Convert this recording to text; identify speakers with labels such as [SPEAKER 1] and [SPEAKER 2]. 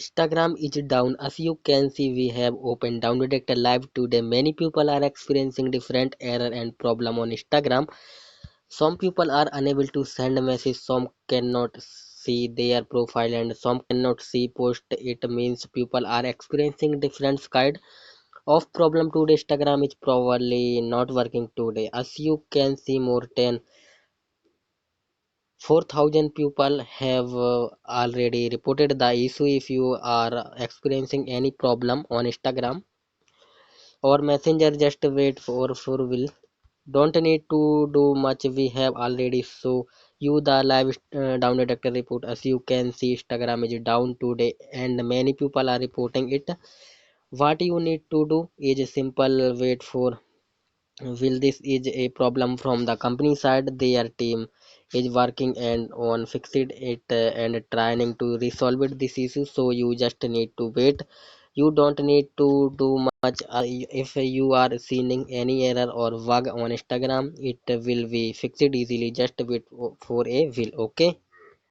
[SPEAKER 1] Instagram is down. As you can see, we have opened down detector live today. Many people are experiencing different error and problem on Instagram. Some people are unable to send message, some cannot see their profile and some cannot see post. It means people are experiencing different kind of problem today. Instagram is probably not working today. As you can see, more than 4,000 people have already reported the issue. If you are experiencing any problem on Instagram or Messenger, just wait for will. Don't need to do much. We have already show you the live down detector report. As you can see, Instagram is down today and many people are reporting it. What you need to do is simple. Wait for will. This is a problem from the company side. Their team is working and on fixing it and trying to resolve it this issue, so you just need to wait. You don't need to do much. If you are seeing any error or bug on Instagram, it will be fixed easily. Just wait for a will. Okay.